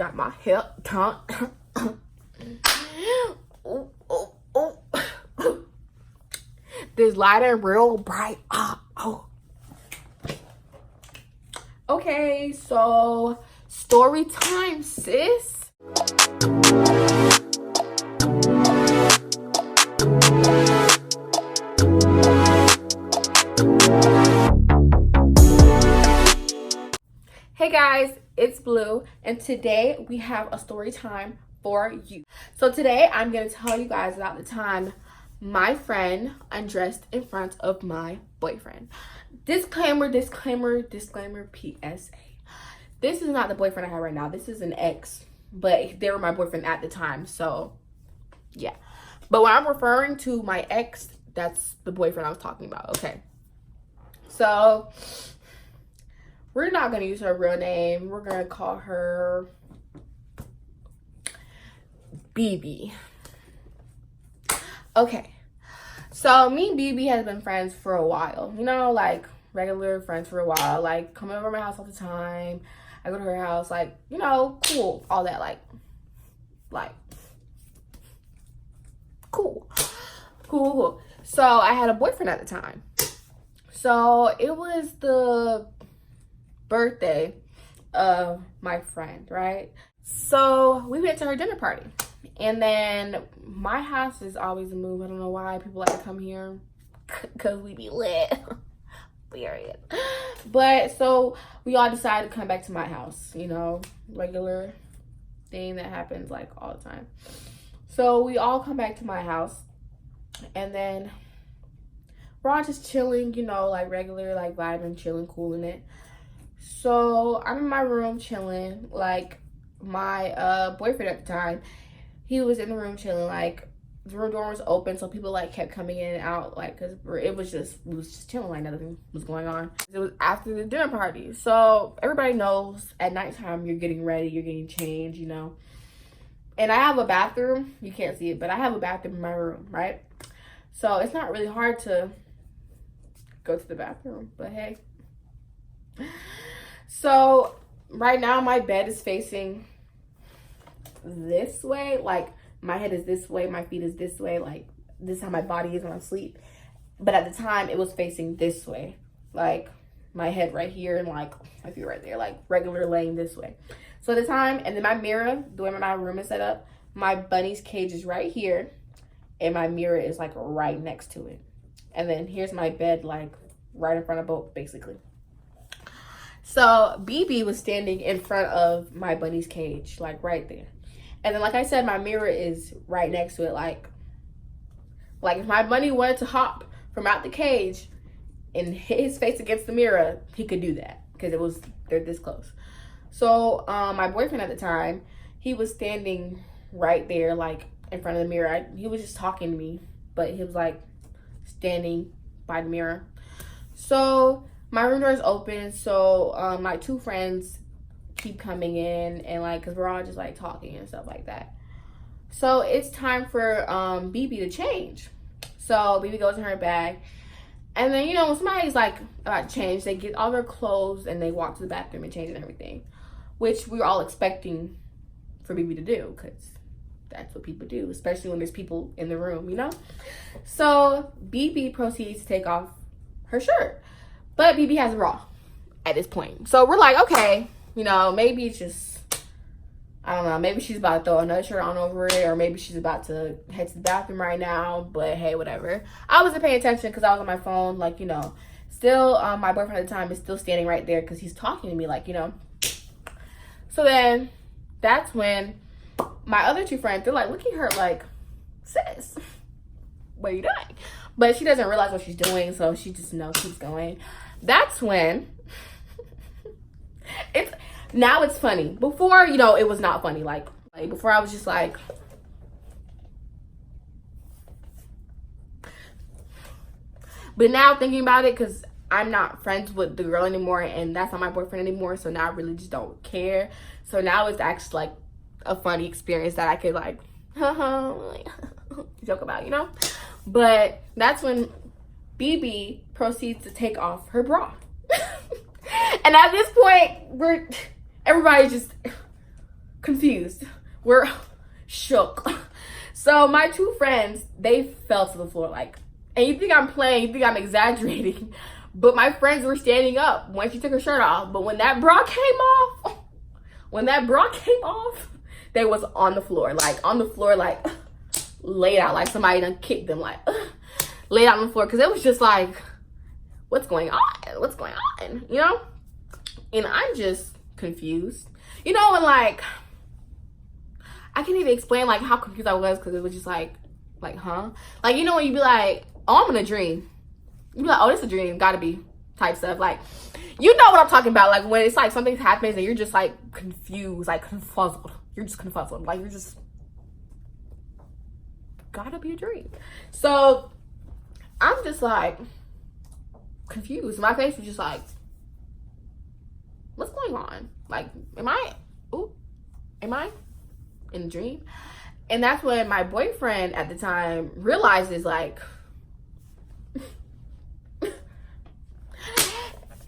Got my hip tucked. Ooh, ooh, ooh. This lighter real bright. Oh. Okay, so story time, sis. Hey guys, it's Blue, and today we have a story time for you. So today I'm going to tell you guys about the time my friend undressed in front of my boyfriend. Disclaimer, PSA. This is not the boyfriend I have right now. This is an ex, but they were my boyfriend at the time, so yeah. But when I'm referring to my ex, that's the boyfriend I was talking about, okay? So we're not going to use her real name. We're going to call her BB. Okay. So me and BB has been friends for a while. You know, like regular friends for a while. Like coming over to my house all the time. I go to her house. Like, you know, cool. All that. Like, cool. So I had a boyfriend at the time. So it was the birthday of my friend, right? So we went to her dinner party, and then my house is always a move. I don't know why people like to come here, because we be lit. Period. But so we all decided to come back to my house, you know, regular thing that happens like all the time. So we all come back to my house, and then we're all just chilling, you know, like regular, like vibing, chilling, cooling it. So I'm in my room chilling. Like my boyfriend at the time, he was in the room chilling. Like the room door was open, so people like kept coming in and out, like, because we was just chilling, like nothing was going on. It was after the dinner party, so everybody knows at nighttime you're getting ready, you're getting changed, you know. And I have a bathroom. You can't see it, but I have a bathroom in my room, right? So it's not really hard to go to the bathroom, but hey. So right now my bed is facing this way. Like my head is this way, my feet is this way. Like this is how my body is when I sleep. But at the time it was facing this way. Like my head right here and like my feet right there, like regular laying this way. So at the time, and then my mirror, the way my room is set up, my bunny's cage is right here and my mirror is like right next to it. And then here's my bed, like right in front of both, basically. So BB was standing in front of my bunny's cage, like right there. And then, like I said, my mirror is right next to it. Like if my bunny wanted to hop from out the cage and hit his face against the mirror, he could do that because they're this close. So my boyfriend at the time, he was standing right there, like in front of the mirror. He was just talking to me, but he was like standing by the mirror. So my room door is open, so my two friends keep coming in, and like, cause we're all just like talking and stuff like that. So it's time for BB to change. So BB goes in her bag, and then, you know, when somebody's like about to change, they get all their clothes and they walk to the bathroom and change and everything, which we were all expecting for BB to do, cause that's what people do, especially when there's people in the room, you know. So BB proceeds to take off her shirt. But BB has a bra at this point. So we're like, okay, you know, maybe it's just, I don't know, maybe she's about to throw another shirt on over it, or maybe she's about to head to the bathroom right now, but hey, whatever. I wasn't paying attention because I was on my phone, like, you know. Still, my boyfriend at the time is still standing right there because he's talking to me, like, you know. So then, that's when my other two friends, they're like, look at her, like, sis, what are you doing? But she doesn't realize what she's doing, so she just, you know, keeps going. That's when now it's funny. Before, you know, it was not funny. Like before, I was just like, but now thinking about it, because I'm not friends with the girl anymore, and that's not my boyfriend anymore, so now I really just don't care. So now it's actually like a funny experience that I could like joke about, you know. But that's when BB proceeds to take off her bra. And at this point, everybody's just confused. We're shook. So my two friends, they fell to the floor like, and you think I'm playing, you think I'm exaggerating, but my friends were standing up when she took her shirt off. But when that bra came off, they was on the floor, like laid out, like somebody done kicked them, like laid out on the floor, because it was just like, what's going on, you know? And I'm just confused, you know, and like, I can't even explain like how confused I was, because it was just like, huh? Like, you know, when you be like, oh, I'm in a dream. You be like, oh, this is a dream, gotta be, type stuff. Like, you know what I'm talking about. Like, when it's like something happens and you're just like confused, like confuzzled. You're just confuzzled. Like, you're just, gotta be a dream. So, I'm just like confused. My face was just like, what's going on? Like, am I in a dream? And that's when my boyfriend at the time realizes, like,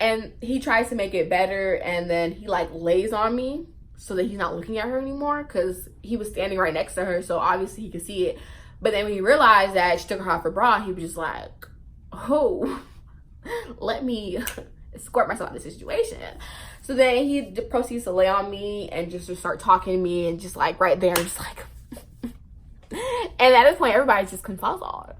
and he tries to make it better, and then he like lays on me so that he's not looking at her anymore, because he was standing right next to her, so obviously he could see it. But then when he realized that she took her off her bra, he was just like, oh, let me escort myself out of this situation. So then he proceeds to lay on me and just to start talking to me, and just like right there, just like, and at this point everybody's just confuzzled.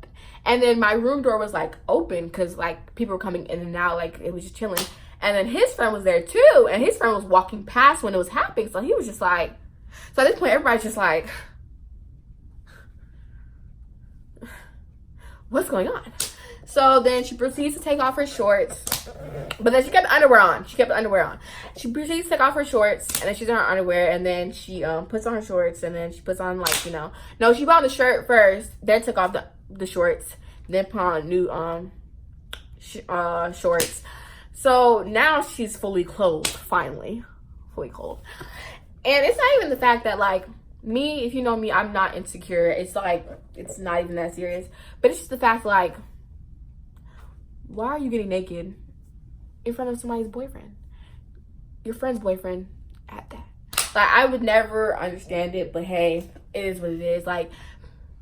And then my room door was like open, because like people were coming in and out, like it was just chilling. And then his friend was there too, and his friend was walking past when it was happening, so he was just like, so at this point everybody's just like, what's going on? So then she proceeds to take off her shorts, but then she kept the underwear on. She proceeds to take off her shorts, and then she's in her underwear, and then she puts on her shorts, and then she puts on, like, you know, no, she put on the shirt first, then took off the shorts, then put on new shorts. So now she's fully clothed, finally. Fully clothed. And it's not even the fact that, like, me, if you know me, I'm not insecure. It's like, it's not even that serious. But it's just the fact, like, why are you getting naked in front of somebody's boyfriend? Your friend's boyfriend at that. Like, I would never understand it, but hey, it is what it is. Like,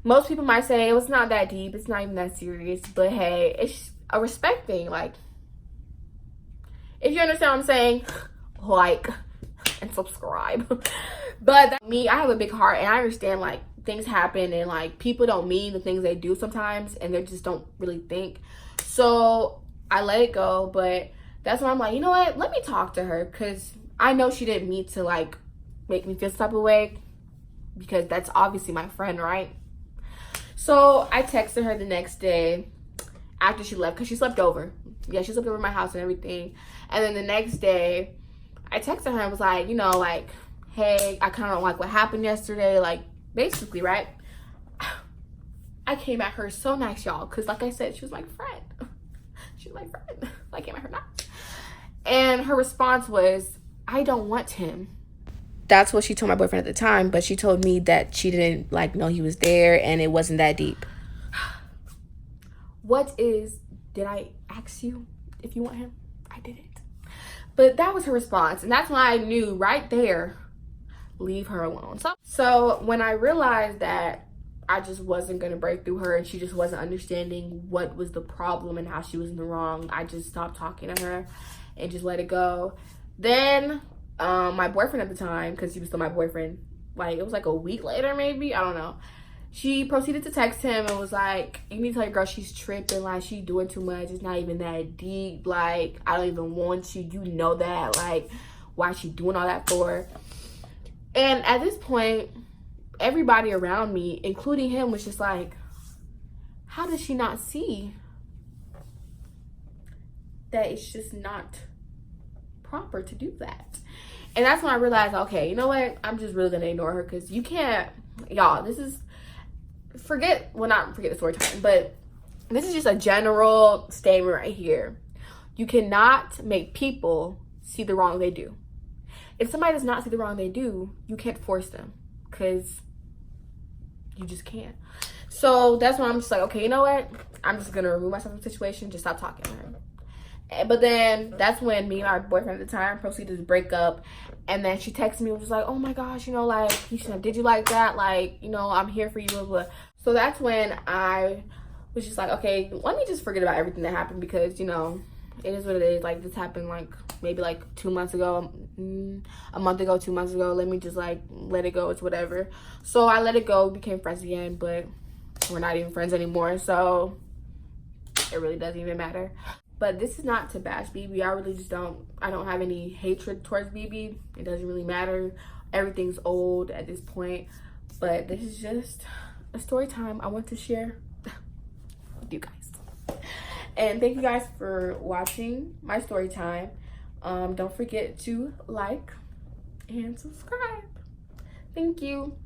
most people might say, oh, it's not that deep, it's not even that serious, but hey, it's a respect thing. Like, if you understand what I'm saying, like and subscribe. But me, I have a big heart, and I understand, like, things happen, and like people don't mean the things they do sometimes, and they just don't really think. So I let it go. But that's when I'm like, you know what, let me talk to her, because I know she didn't mean to like make me feel some type of way, because that's obviously my friend, right? So I texted her the next day after she left, because she slept over. Yeah, she slept over at my house and everything. And then the next day I texted her and was like, you know, like, hey, I kind of don't like what happened yesterday, like, basically, right? I came at her so nice, y'all, because like I said, she was my friend. She was my friend. I came at her nice. And her response was, I don't want him. That's what she told my boyfriend at the time, but she told me that she didn't, like, know he was there, and it wasn't that deep. Did I ask you if you want him? I didn't. But that was her response, and that's when I knew right there, leave her alone. So when I realized that I just wasn't going to break through her, and she just wasn't understanding what was the problem and how she was in the wrong, I just stopped talking to her and just let it go. Then my boyfriend at the time, because he was still my boyfriend, like, it was like a week later maybe, I don't know, she proceeded to text him and was like, you need to tell your girl she's tripping, like, she doing too much, it's not even that deep, like, I don't even want you, you know that, like, why is she doing all that for? And at this point, everybody around me, including him, was just like, how does she not see that it's just not proper to do that? And that's when I realized, okay, you know what, I'm just really gonna ignore her, because you can't, y'all, this is, not forget the story time, but this is just a general statement right here. You cannot make people see the wrong they do. If somebody does not see the wrong they do, you can't force them, because you just can't. So that's when I'm just like, okay, you know what? I'm just gonna remove myself from the situation, just stop talking to her. But then that's when me and my boyfriend at the time proceeded to break up. And then she texted me and was like, oh my gosh, you know, like, he said, did you like that? Like, you know, I'm here for you, blah, blah. So that's when I was just like, okay, let me just forget about everything that happened, because, you know, it is what it is. Like, this happened like maybe like 2 months ago, a month ago, 2 months ago. Let me just like let it go. It's whatever. So I let it go, became friends again, but we're not even friends anymore. So it really doesn't even matter. But this is not to bash BB. I really just I don't have any hatred towards BB. It doesn't really matter. Everything's old at this point. But this is just a story time I want to share with you guys. And thank you guys for watching my story time. Don't forget to like and subscribe. Thank you.